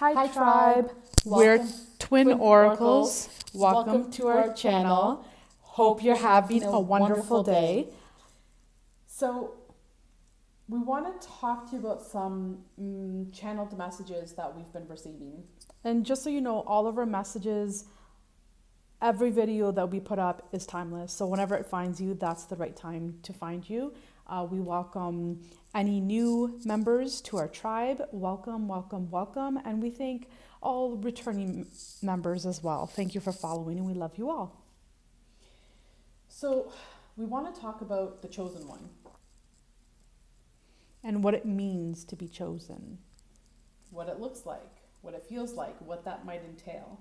Hi tribe, we're twin oracles. Welcome to our channel. Hope you're having a wonderful day. So we want to talk to you about some channeled messages that we've been receiving. And just so you know, all of our messages, every video that we put up is timeless. So whenever it finds you, that's the right time to find you. We welcome any new members to our tribe. Welcome, welcome, welcome. And we thank all returning members as well. Thank you for following, and we love you all. So we want to talk about the chosen one. And what it means to be chosen. What it looks like, what it feels like, what that might entail.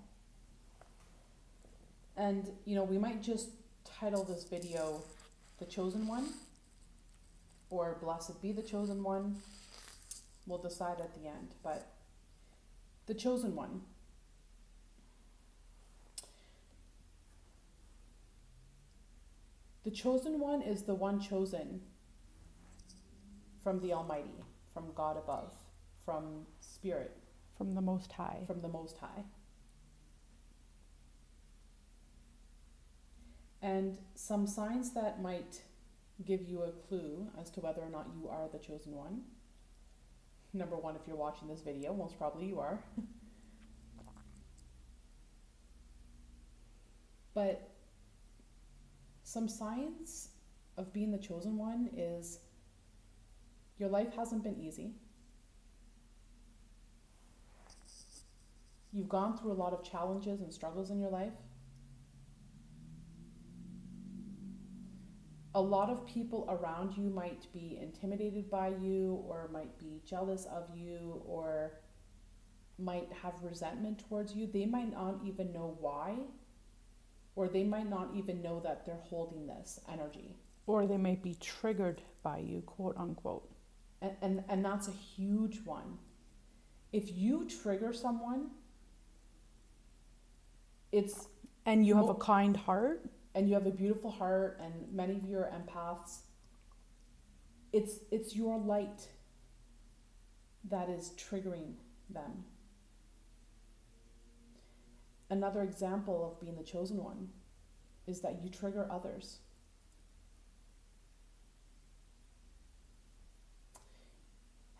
And, you know, we might just title this video, The Chosen One, or Blessed Be the Chosen One. We'll decide at the end, but the chosen one. The chosen one is the one chosen from the Almighty, from God above, from Spirit. From the Most High. From the Most High. And some signs that might give you a clue as to whether or not you are the chosen one. Number one, if you're watching this video, most probably you are. But some signs of being the chosen one is your life hasn't been easy. You've gone through a lot of challenges and struggles in your life. A lot of people around you might be intimidated by you, or might be jealous of you, or might have resentment towards you. They might not even know why, or they might not even know that they're holding this energy. Or they might be triggered by you, quote unquote. And that's a huge one. If you trigger someone, and you have a kind heart, and you have a beautiful heart, and many of you are empaths, it's your light that is triggering them. Another example of being the chosen one is that you trigger others.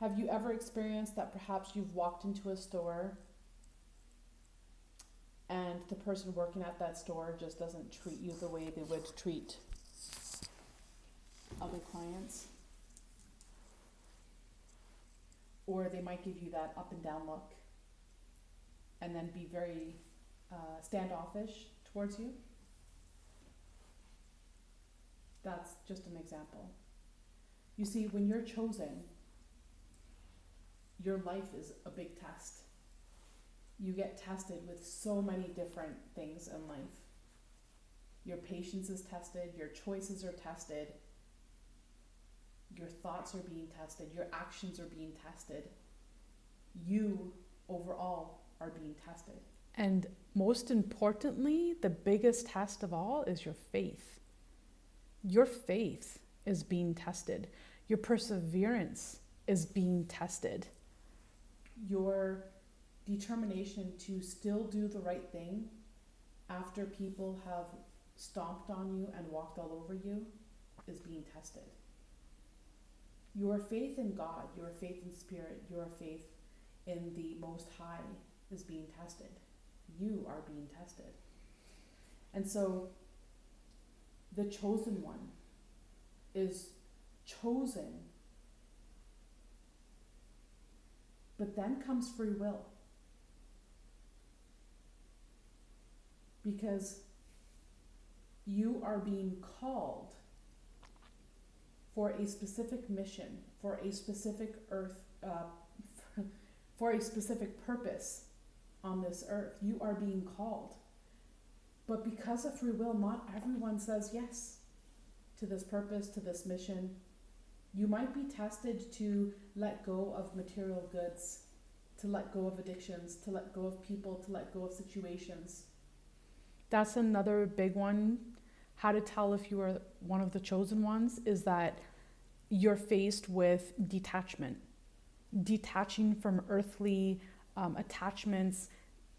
Have you ever experienced that perhaps you've walked into a store and the person working at that store just doesn't treat you the way they would treat other clients? Or they might give you that up and down look and then be very standoffish towards you. That's just an example. You see, when you're chosen, your life is a big test. You get tested with so many different things in life. Your patience is tested, your choices are tested, your thoughts are being tested, your actions are being tested. You overall are being tested. And most importantly, the biggest test of all is your faith. Your faith is being tested. Your perseverance is being tested. Your determination to still do the right thing after people have stomped on you and walked all over you is being tested. Your faith in God, your faith in Spirit, your faith in the Most High is being tested. You are being tested. And so the chosen one is chosen, but then comes free will. Because you are being called for a specific mission, for a specific for a specific purpose on this earth. You are being called. But because of free will, not everyone says yes to this purpose, to this mission. You might be tested to let go of material goods, to let go of addictions, to let go of people, to let go of situations. That's another big one. How to tell if you are one of the chosen ones is that you're faced with detachment. Detaching from earthly attachments.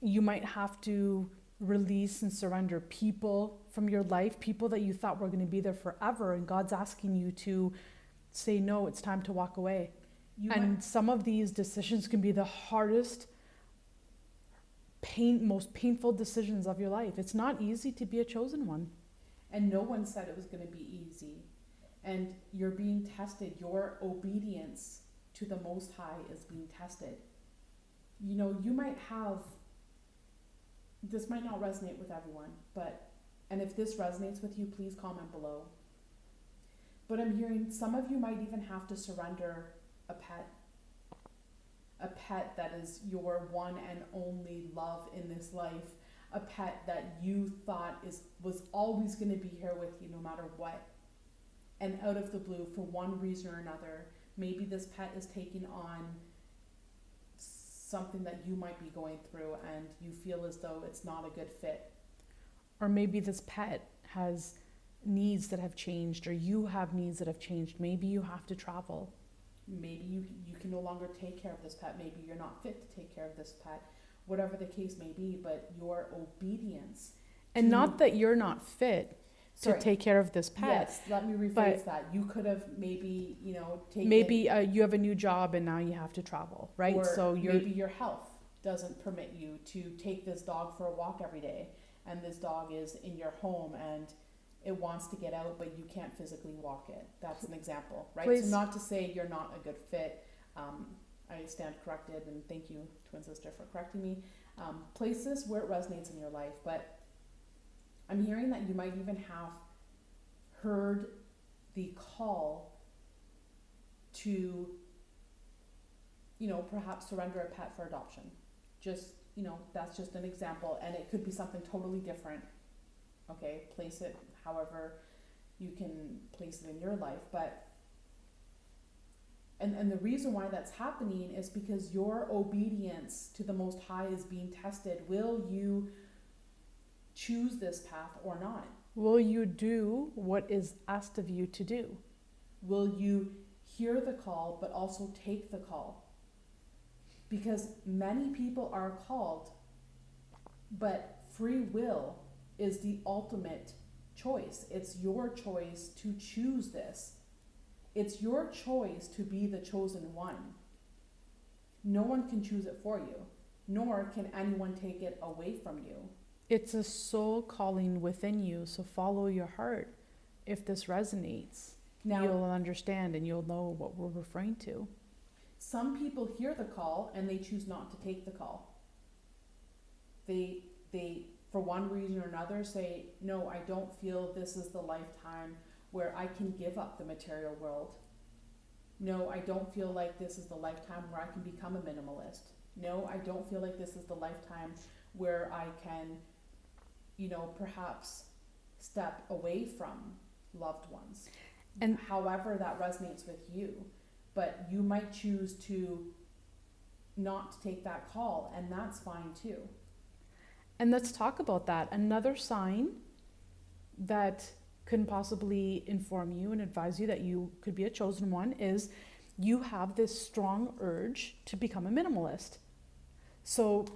You might have to release and surrender people from your life, people that you thought were going to be there forever, and God's asking you to say no, it's time to walk away. Some of these decisions can be the hardest, most painful decisions of your life. It's not easy to be a chosen one. And no one said it was going to be easy. And you're being tested. Your obedience to the Most High is being tested. You know, you might have, this might not resonate with everyone, and if this resonates with you, please comment below. But I'm hearing some of you might even have to surrender a pet that is your one and only love in this life, a pet that you thought was always going to be here with you no matter what. And out of the blue, for one reason or another, maybe this pet is taking on something that you might be going through and you feel as though it's not a good fit. Or maybe this pet has needs that have changed, or you have needs that have changed. Maybe you have to travel. Maybe you can no longer take care of this pet. Maybe you're not fit to take care of this pet. Whatever the case may be, but your obedience. And not that you're not fit to take care of this pet. Yes, let me rephrase that. You could have maybe, taken... Maybe you have a new job and now you have to travel, right? Or so maybe your health doesn't permit you to take this dog for a walk every day, and this dog is in your home and it wants to get out, but you can't physically walk it. That's an example, right? Please. So not to say you're not a good fit. I stand corrected, and thank you, twin sister, for correcting me. Places where it resonates in your life, but I'm hearing that you might even have heard the call to, perhaps surrender a pet for adoption. Just, that's just an example, and it could be something totally different. Okay, place it however you can place it in your life, but and the reason why that's happening is because your obedience to the Most High is being tested. Will you choose this path or not? Will you do what is asked of you to do? Will you hear the call but also take the call? Because many people are called, but free will is the ultimate choice. It's your choice to choose this. It's your choice to be the chosen one. No one can choose it for you, nor can anyone take it away from you. It's a soul calling within you, so follow your heart. If this resonates, now you'll understand and you'll know what we're referring to. Some people hear the call and they choose not to take the call. They for one reason or another say, no, I don't feel this is the lifetime where I can give up the material world. No, I don't feel like this is the lifetime where I can become a minimalist. No, I don't feel like this is the lifetime where I can, perhaps step away from loved ones. And however that resonates with you, but you might choose to not take that call, and that's fine too. And let's talk about that. Another sign that can possibly inform you and advise you that you could be a chosen one is you have this strong urge to become a minimalist. So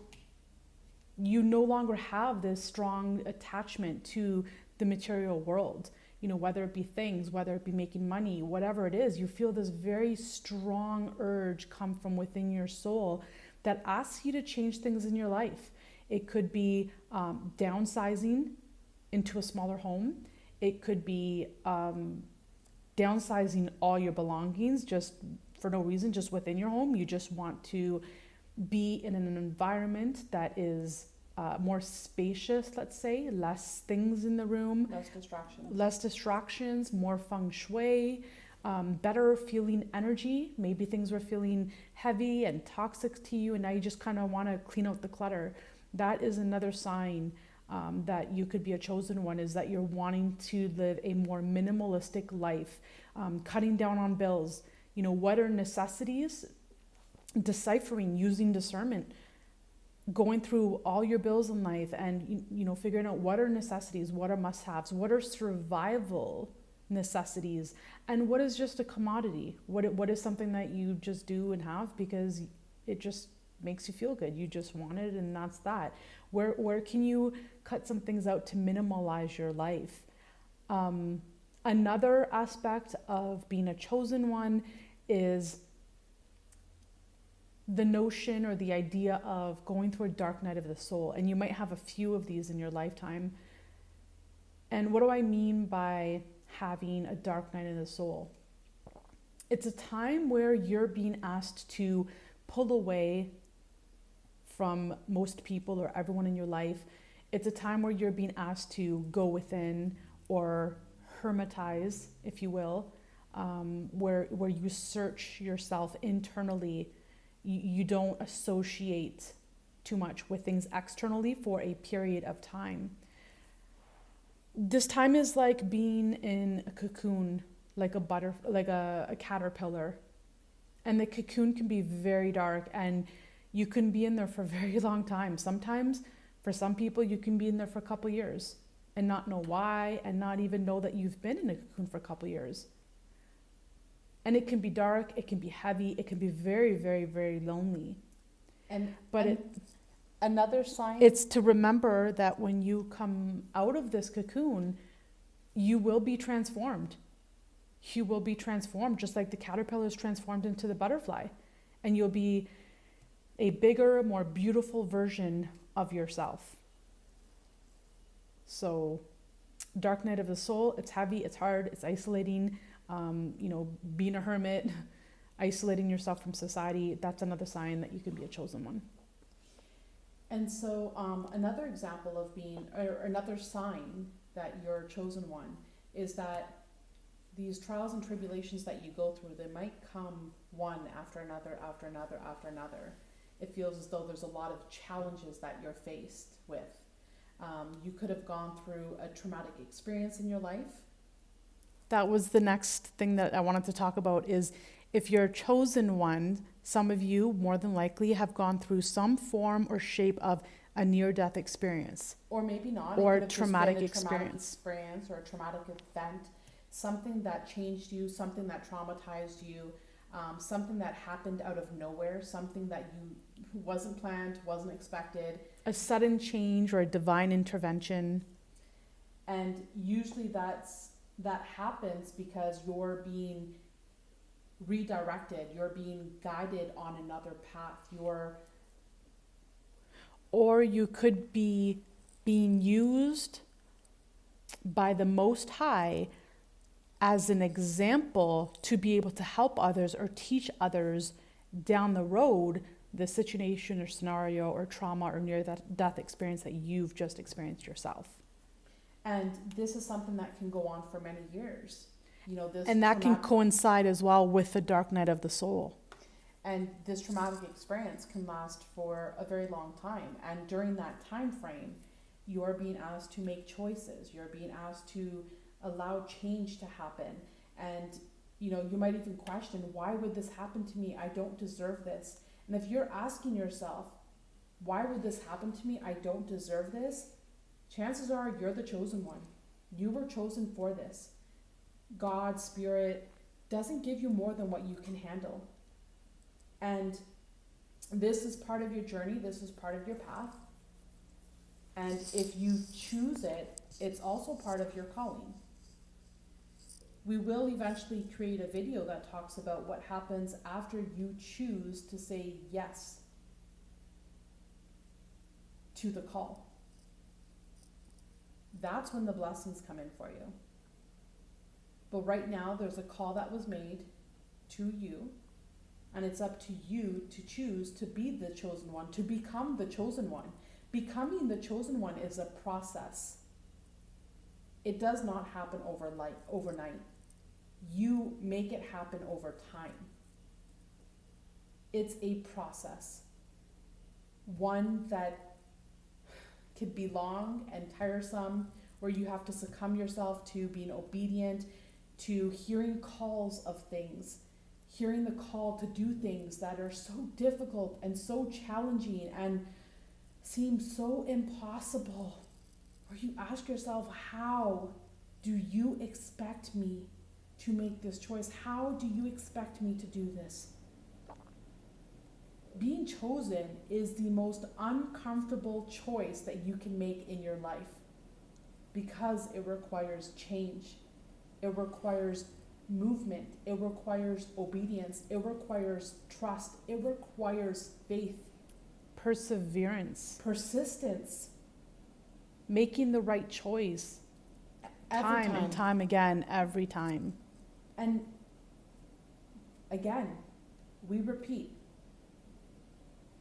you no longer have this strong attachment to the material world, whether it be things, whether it be making money, whatever it is, you feel this very strong urge come from within your soul that asks you to change things in your life. It could be downsizing into a smaller home. It could be downsizing all your belongings just for no reason, just within your home. You just want to be in an environment that is more spacious, let's say, less things in the room. Less distractions, more feng shui, better feeling energy. Maybe things were feeling heavy and toxic to you, and now you just kind of want to clean out the clutter. That is another sign that you could be a chosen one, is that you're wanting to live a more minimalistic life, cutting down on bills. What are necessities? Deciphering, using discernment, going through all your bills in life and, figuring out what are necessities, what are must-haves, what are survival necessities, and what is just a commodity, what is something that you just do and have because it just makes you feel good. You just want it, and that's that. Where can you cut some things out to minimalize your life? Another aspect of being a chosen one is the notion or the idea of going through a dark night of the soul. And you might have a few of these in your lifetime. And what do I mean by having a dark night of the soul? It's a time where you're being asked to pull away from most people or everyone in your life. It's a time where you're being asked to go within or hermitize, if you will, where you search yourself internally. You don't associate too much with things externally for a period of time. This time is like being in a cocoon, like a caterpillar. And the cocoon can be very dark, and you can be in there for a very long time. Sometimes, for some people, you can be in there for a couple years and not know why, and not even know that you've been in a cocoon for a couple years. And it can be dark, it can be heavy, it can be very, very, very lonely. Another sign? It's to remember that when you come out of this cocoon, you will be transformed. You will be transformed, just like the caterpillar is transformed into the butterfly. And you'll be a bigger, more beautiful version of yourself. So, dark night of the soul, it's heavy, it's hard, it's isolating. Being a hermit, isolating yourself from society, that's another sign that you can be a chosen one. And so another example of another sign that you're a chosen one is that these trials and tribulations that you go through, they might come one after another, after another, after another. It feels as though there's a lot of challenges that you're faced with. You could have gone through a traumatic experience in your life. That was the next thing that I wanted to talk about is if you're a chosen one, some of you more than likely have gone through some form or shape of a near-death experience. Or maybe not. Or it could have traumatic just been a traumatic experience. experience or a traumatic event. Something that changed you, something that traumatized you, something that happened out of nowhere, something that wasn't planned, wasn't expected. A sudden change or a divine intervention. And usually that happens because you're being redirected, you're being guided on another path, or you could be being used by the Most High as an example to be able to help others or teach others down the road the situation or scenario or trauma or near-death experience that you've just experienced yourself. And this is something that can go on for many years. And that can coincide as well with the dark night of the soul. And this traumatic experience can last for a very long time. And during that time frame, you're being asked to make choices. You're being asked to allow change to happen. And, you might even question, why would this happen to me? I don't deserve this. And if you're asking yourself, why would this happen to me? I don't deserve this. Chances are you're the chosen one. You were chosen for this. God, Spirit, doesn't give you more than what you can handle. And this is part of your journey. This is part of your path. And if you choose it, it's also part of your calling. We will eventually create a video that talks about what happens after you choose to say yes to the call. That's when the blessings come in for you. But right now, there's a call that was made to you, and it's up to you to choose to be the chosen one, to become the chosen one. Becoming the chosen one is a process. It does not happen overnight. You make it happen over time. It's a process. One that could be long and tiresome, where you have to succumb yourself to being obedient, to hearing calls of things, hearing the call to do things that are so difficult and so challenging and seem so impossible, where you ask yourself, how do you expect me to make this choice? How do you expect me to do this? being chosen is the most uncomfortable choice that you can make in your life, because it requires change. It requires movement. It requires obedience. It requires trust. It requires faith, Perseverance. persistence, Making the right choice. every Time and time again, every time. And again, we repeat,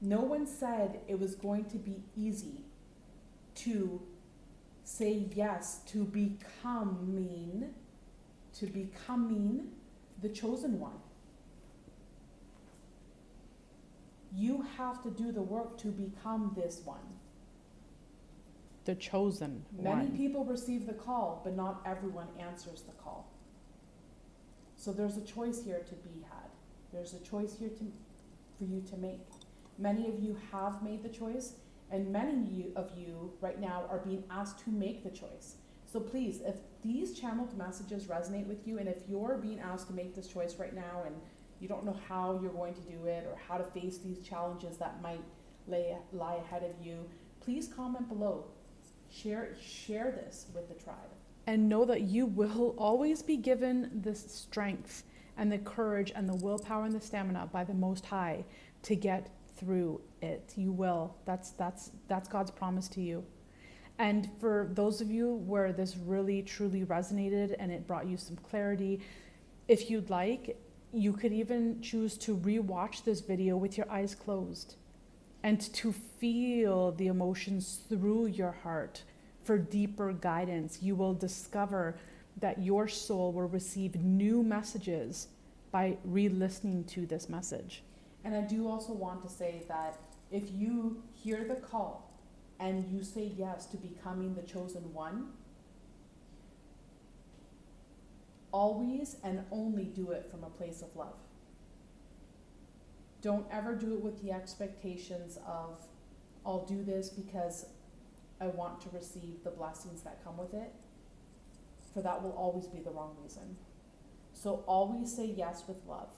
no one said it was going to be easy to say yes to becoming the chosen one. You have to do the work to become this one. The chosen Many one. people receive the call, but not everyone answers the call. So there's a choice here to be had. There's a choice here for you to make. Many of you have made the choice, and many of you right now are being asked to make the choice. So please, if these channeled messages resonate with you, and if you're being asked to make this choice right now and you don't know how you're going to do it or how to face these challenges that might lie ahead of you, please comment below. Share this with the tribe. And know that you will always be given the strength and the courage and the willpower and the stamina by the Most High to get through it. You will. That's God's promise to you. And for those of you where this really truly resonated and it brought you some clarity, if you'd like, you could even choose to rewatch this video with your eyes closed and to feel the emotions through your heart for deeper guidance. You will discover that your soul will receive new messages by re-listening to this message. And I do also want to say that if you hear the call and you say yes to becoming the chosen one, always and only do it from a place of love. Don't ever do it with the expectations of, I'll do this because I want to receive the blessings that come with it, for that will always be the wrong reason. So always say yes with love.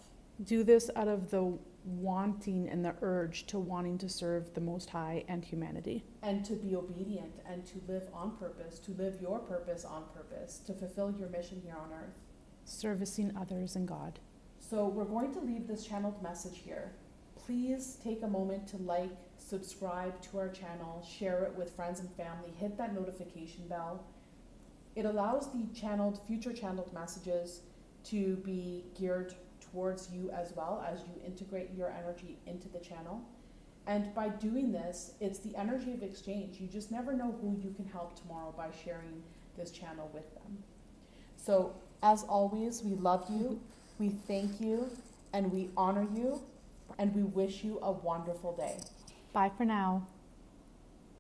Do this out of the wanting and the urge to wanting to serve the Most High and humanity. And to be obedient and to live on purpose, to live your purpose on purpose, to fulfill your mission here on earth. Servicing others and God. So we're going to leave this channeled message here. Please take a moment to like, subscribe to our channel, share it with friends and family, hit that notification bell. It allows the future channeled messages to be geared towards you as well as you integrate your energy into the channel. And by doing this, it's the energy of exchange. You just never know who you can help tomorrow by sharing this channel with them. So as always, we love you, we thank you, and we honor you, and we wish you a wonderful day. Bye for now.